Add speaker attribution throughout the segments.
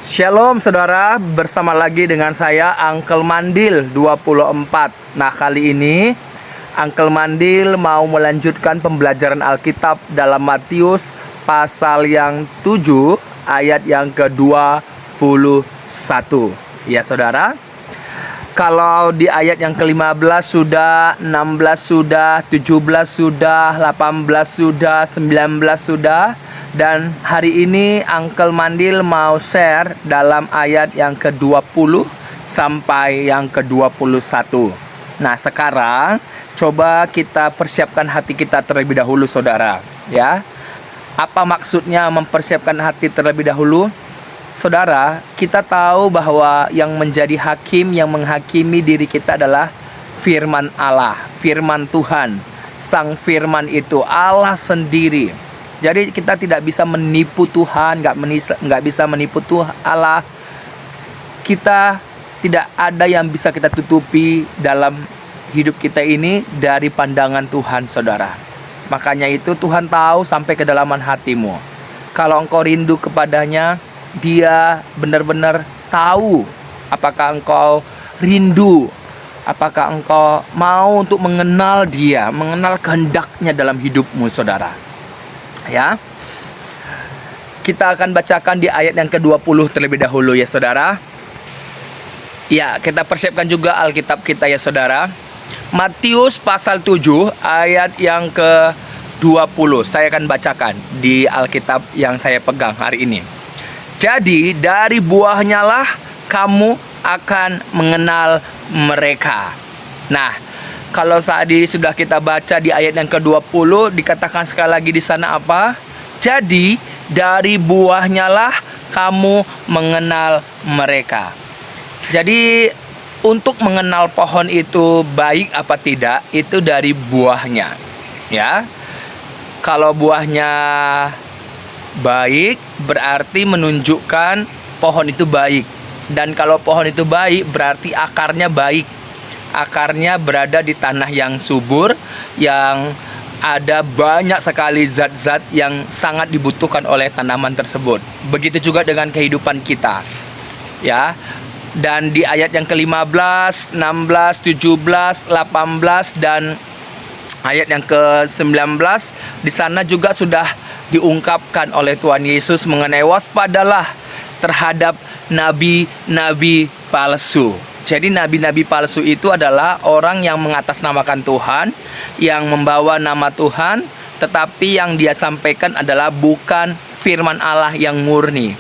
Speaker 1: Shalom saudara, bersama lagi dengan saya Uncle Mandil 24. Nah, kali ini Uncle Mandil mau melanjutkan pembelajaran Alkitab dalam Matius pasal yang 7 ayat yang ke-21. Ya saudara, kalau di ayat yang ke-15 sudah, 16 sudah, 17 sudah, 18 sudah, 19 sudah. Dan hari ini Uncle Mandil mau share dalam ayat yang ke-20 sampai yang ke-21. Nah, sekarang coba kita persiapkan hati kita terlebih dahulu saudara, ya. Apa maksudnya mempersiapkan hati terlebih dahulu? Saudara, kita tahu bahwa yang menjadi hakim, yang menghakimi diri kita adalah firman Allah, firman Tuhan. Sang firman itu Allah sendiri. Jadi kita tidak bisa menipu Tuhan, nggak bisa menipu Tuhan Allah. Kita tidak ada yang bisa kita tutupi dalam hidup kita ini dari pandangan Tuhan, saudara. Makanya itu Tuhan tahu sampai kedalaman hatimu. Kalau engkau rindu kepadanya, Dia benar-benar tahu apakah engkau rindu, apakah engkau mau untuk mengenal Dia, mengenal kehendaknya dalam hidupmu, saudara. Ya, kita akan bacakan di ayat yang ke-20 terlebih dahulu ya saudara. Ya, kita persiapkan juga Alkitab kita ya saudara. Matius pasal 7 ayat yang ke-20. Saya akan bacakan di Alkitab yang saya pegang hari ini. Jadi dari buahnya lah kamu akan mengenal mereka. Nah, kalau tadi sudah kita baca di ayat yang ke-20, dikatakan sekali lagi di sana apa? Jadi dari buahnya lah kamu mengenal mereka. Jadi untuk mengenal pohon itu baik apa tidak, itu dari buahnya. Ya. Kalau buahnya baik, berarti menunjukkan pohon itu baik. Dan kalau pohon itu baik, berarti akarnya baik. Akarnya berada di tanah yang subur, yang ada banyak sekali zat-zat yang sangat dibutuhkan oleh tanaman tersebut. Begitu juga dengan kehidupan kita. Ya. Dan di ayat yang ke-15, 16, 17, 18 dan ayat yang ke-19 di sana juga sudah diungkapkan oleh Tuhan Yesus mengenai waspadalah terhadap nabi-nabi palsu. Jadi nabi-nabi palsu itu adalah orang yang mengatasnamakan Tuhan, yang membawa nama Tuhan, tetapi yang dia sampaikan adalah bukan firman Allah yang murni.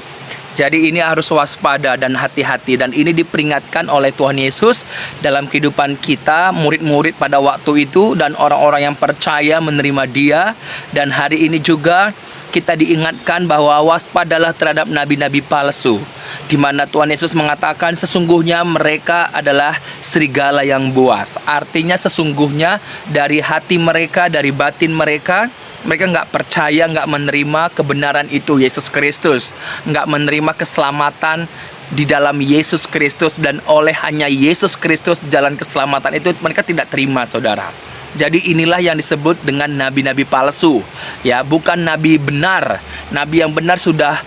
Speaker 1: Jadi ini harus waspada dan hati-hati, dan ini diperingatkan oleh Tuhan Yesus dalam kehidupan kita, murid-murid pada waktu itu dan orang-orang yang percaya menerima Dia. Dan hari ini juga kita diingatkan bahwa waspadalah terhadap nabi-nabi palsu, di mana Tuhan Yesus mengatakan sesungguhnya mereka adalah serigala yang buas. Artinya sesungguhnya dari hati mereka, dari batin mereka, mereka nggak percaya, nggak menerima kebenaran itu Yesus Kristus, nggak menerima keselamatan di dalam Yesus Kristus, dan oleh hanya Yesus Kristus jalan keselamatan itu mereka tidak terima, saudara. Jadi inilah yang disebut dengan nabi-nabi palsu, ya, bukan nabi benar. Nabi yang benar sudah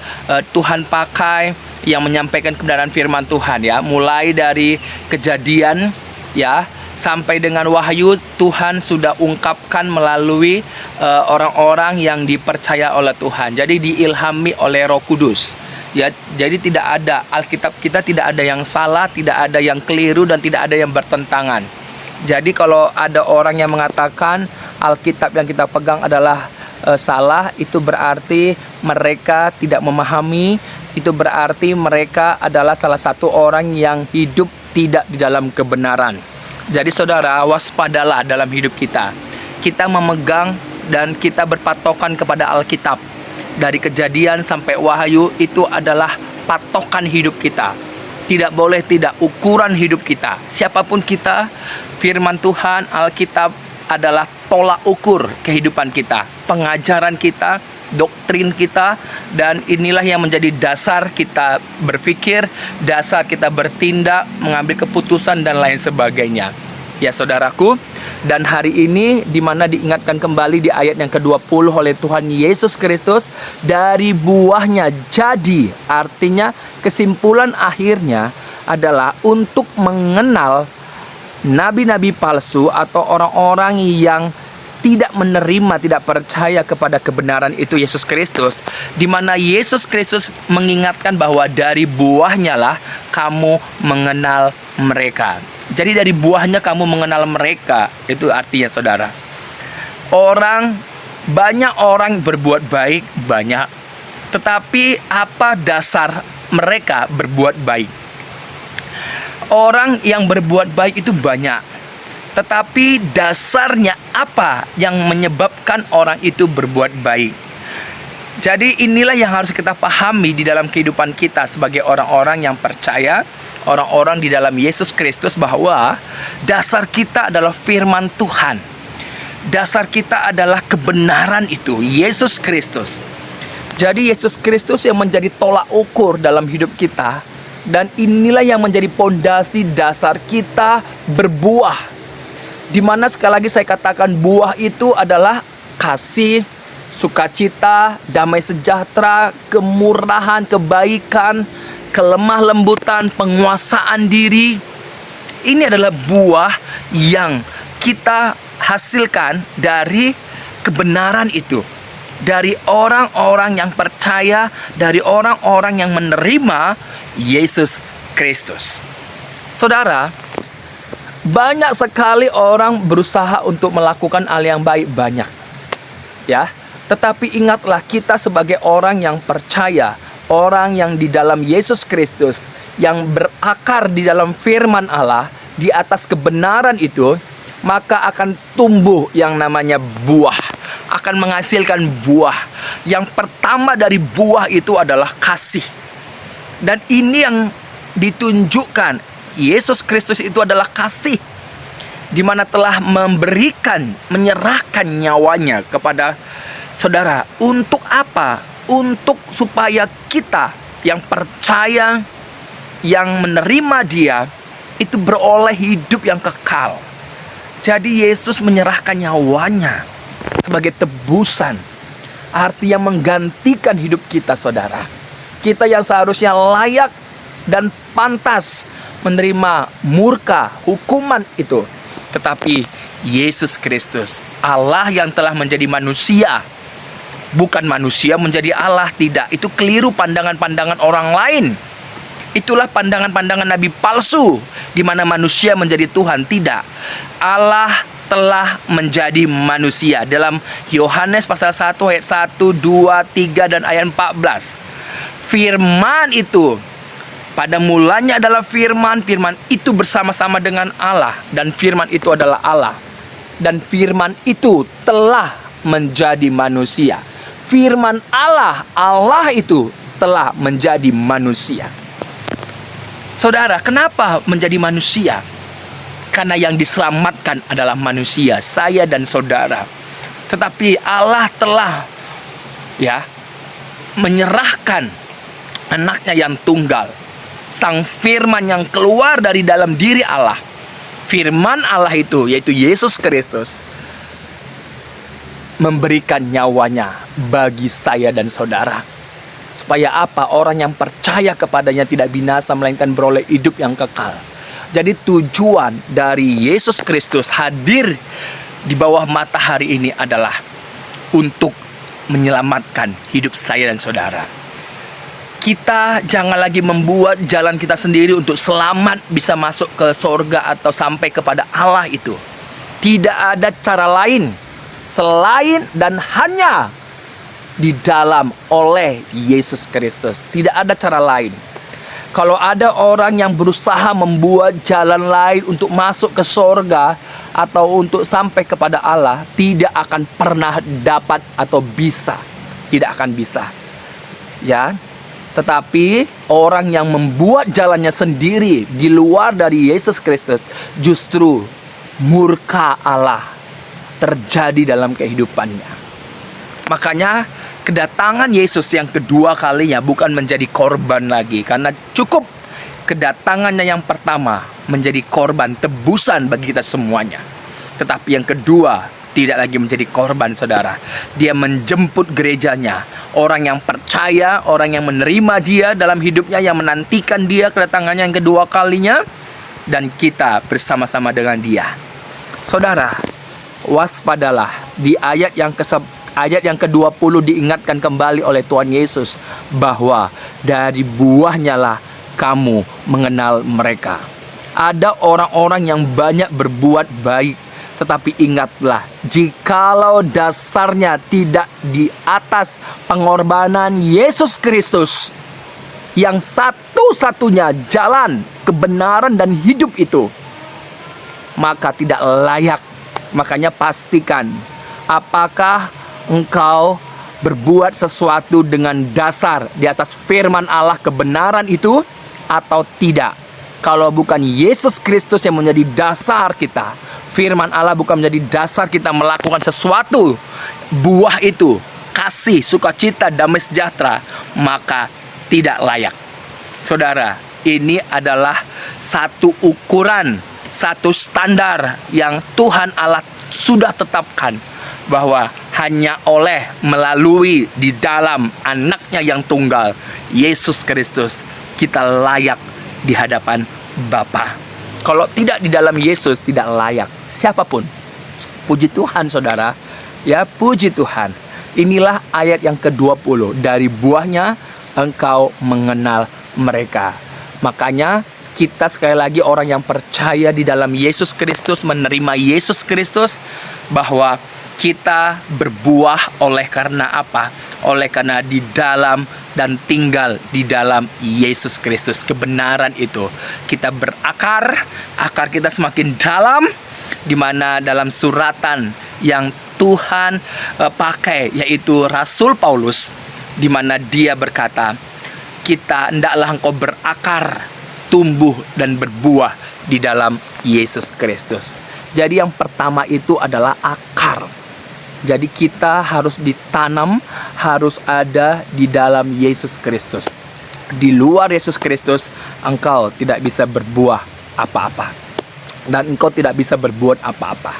Speaker 1: Tuhan pakai, yang menyampaikan kebenaran firman Tuhan, ya, mulai dari Kejadian, ya, sampai dengan Wahyu. Tuhan sudah ungkapkan melalui orang-orang yang dipercaya oleh Tuhan. Jadi diilhami oleh Roh Kudus. Ya, jadi tidak ada, Alkitab kita tidak ada yang salah, tidak ada yang keliru, dan tidak ada yang bertentangan. Jadi kalau ada orang yang mengatakan Alkitab yang kita pegang adalah salah, itu berarti mereka tidak memahami, itu berarti mereka adalah salah satu orang yang hidup tidak di dalam kebenaran. Jadi saudara, waspadalah dalam hidup kita. Kita memegang dan kita berpatokan kepada Alkitab. Dari Kejadian sampai Wahyu itu adalah patokan hidup kita. Tidak boleh tidak ukuran hidup kita. Siapapun kita, firman Tuhan, Alkitab adalah tolak ukur kehidupan kita, pengajaran kita, doktrin kita, dan inilah yang menjadi dasar kita berpikir, dasar kita bertindak, mengambil keputusan, dan lain sebagainya. Ya saudaraku, dan hari ini di mana diingatkan kembali di ayat yang ke-20 oleh Tuhan Yesus Kristus, dari buahnya jadi, artinya kesimpulan akhirnya adalah untuk mengenal nabi-nabi palsu atau orang-orang yang tidak menerima, tidak percaya kepada kebenaran itu Yesus Kristus, di mana Yesus Kristus mengingatkan bahwa dari buahnya lah kamu mengenal mereka. Jadi dari buahnya kamu mengenal mereka. Itu artinya saudara, banyak orang berbuat baik, banyak, tetapi apa dasar mereka berbuat baik? Orang yang berbuat baik itu banyak, tetapi dasarnya apa yang menyebabkan orang itu berbuat baik? Jadi inilah yang harus kita pahami di dalam kehidupan kita sebagai orang-orang yang percaya, orang-orang di dalam Yesus Kristus, bahwa dasar kita adalah firman Tuhan. Dasar kita adalah kebenaran itu, Yesus Kristus. Jadi Yesus Kristus yang menjadi tolak ukur dalam hidup kita, dan inilah yang menjadi pondasi dasar kita berbuah. Dimana sekali lagi saya katakan buah itu adalah kasih, sukacita, damai sejahtera, kemurahan, kebaikan, kelemah lembutan, penguasaan diri. Ini adalah buah yang kita hasilkan dari kebenaran itu, dari orang-orang yang percaya, dari orang-orang yang menerima Yesus Kristus. Saudara, banyak sekali orang berusaha untuk melakukan hal yang baik, banyak, ya. Tetapi ingatlah, kita sebagai orang yang percaya, orang yang di dalam Yesus Kristus, yang berakar di dalam firman Allah, di atas kebenaran itu, maka akan tumbuh yang namanya buah, akan menghasilkan buah. Yang pertama dari buah itu adalah kasih. Dan ini yang ditunjukkan, Yesus Kristus itu adalah kasih, di mana telah memberikan, menyerahkan nyawanya kepada saudara. Untuk apa? Untuk supaya kita yang percaya, yang menerima Dia, itu beroleh hidup yang kekal. Jadi Yesus menyerahkan nyawanya sebagai tebusan, artinya menggantikan hidup kita, saudara. Kita yang seharusnya layak dan pantas menerima murka, hukuman itu, tetapi Yesus Kristus, Allah yang telah menjadi manusia, bukan manusia menjadi Allah, tidak. Itu keliru pandangan-pandangan orang lain. Itulah pandangan-pandangan nabi palsu, di mana manusia menjadi Tuhan. Tidak. Allah telah menjadi manusia. Dalam Yohanes pasal 1 ayat 1, 2, 3 dan ayat 14. Firman itu, pada mulanya adalah firman, firman itu bersama-sama dengan Allah, dan firman itu adalah Allah. Dan firman itu telah menjadi manusia. Firman Allah, Allah itu telah menjadi manusia. Saudara, kenapa menjadi manusia? Karena yang diselamatkan adalah manusia, saya dan saudara. Tetapi Allah telah menyerahkan anaknya yang tunggal, sang firman yang keluar dari dalam diri Allah. Firman Allah itu, yaitu Yesus Kristus, memberikan nyawanya bagi saya dan saudara. Supaya apa? Orang yang percaya kepadanya tidak binasa, melainkan beroleh hidup yang kekal. Jadi tujuan dari Yesus Kristus hadir di bawah matahari ini adalah untuk menyelamatkan hidup saya dan saudara. Kita jangan lagi membuat jalan kita sendiri untuk selamat bisa masuk ke sorga atau sampai kepada Allah itu. Tidak ada cara lain selain dan hanya di dalam oleh Yesus Kristus. Tidak ada cara lain. Kalau ada orang yang berusaha membuat jalan lain untuk masuk ke sorga atau untuk sampai kepada Allah, tidak akan pernah dapat atau bisa. Tidak akan bisa. Ya. Tetapi orang yang membuat jalannya sendiri di luar dari Yesus Kristus, justru murka Allah terjadi dalam kehidupannya. Makanya kedatangan Yesus yang kedua kalinya bukan menjadi korban lagi, karena cukup kedatangannya yang pertama menjadi korban tebusan bagi kita semuanya. Tetapi yang kedua tidak lagi menjadi korban, saudara. Dia menjemput gerejanya, orang yang percaya, orang yang menerima dia dalam hidupnya, yang menantikan dia kedatangannya yang kedua kalinya, dan kita bersama-sama dengan dia. Saudara, waspadalah. Di ayat yang ke-20 diingatkan kembali oleh Tuhan Yesus bahwa dari buahnya lah kamu mengenal mereka. Ada orang-orang yang banyak berbuat baik, tetapi ingatlah, jikalau dasarnya tidak di atas pengorbanan Yesus Kristus, yang satu-satunya jalan, kebenaran, dan hidup itu, maka tidak layak. Makanya pastikan, apakah engkau berbuat sesuatu dengan dasar di atas firman Allah, kebenaran itu, atau tidak. Kalau bukan Yesus Kristus yang menjadi dasar kita, firman Allah bukan menjadi dasar kita melakukan sesuatu, buah itu, kasih, sukacita, damai sejahtera, maka tidak layak. Saudara, ini adalah satu ukuran, satu standar yang Tuhan Allah sudah tetapkan, bahwa hanya melalui di dalam anaknya yang tunggal, Yesus Kristus, kita layak di hadapan Bapa. Kalau tidak di dalam Yesus, tidak layak siapapun. Puji Tuhan, saudara. Ya, puji Tuhan. Inilah ayat yang ke-20. Dari buahnya engkau mengenal mereka. Makanya kita sekali lagi orang yang percaya di dalam Yesus Kristus, menerima Yesus Kristus, bahwa kita berbuah oleh karena apa? Oleh karena di dalam dan tinggal di dalam Yesus Kristus. Kebenaran itu kita berakar, akar kita semakin dalam, di mana dalam suratan yang Tuhan pakai, yaitu Rasul Paulus, di mana dia berkata, kita hendaklah engkau berakar, tumbuh dan berbuah di dalam Yesus Kristus. Jadi yang pertama itu adalah akar. Jadi kita harus ditanam, harus ada di dalam Yesus Kristus. Di luar Yesus Kristus, engkau tidak bisa berbuah apa-apa. Dan engkau tidak bisa berbuat apa-apa.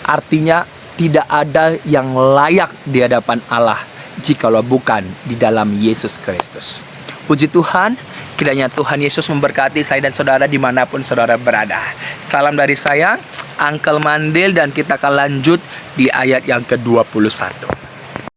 Speaker 1: Artinya tidak ada yang layak di hadapan Allah jikalau bukan di dalam Yesus Kristus. Puji Tuhan, kiranya Tuhan Yesus memberkati saya dan saudara dimanapun saudara berada. Salam dari saya, Uncle Mandil, dan kita akan lanjut di ayat yang ke-21.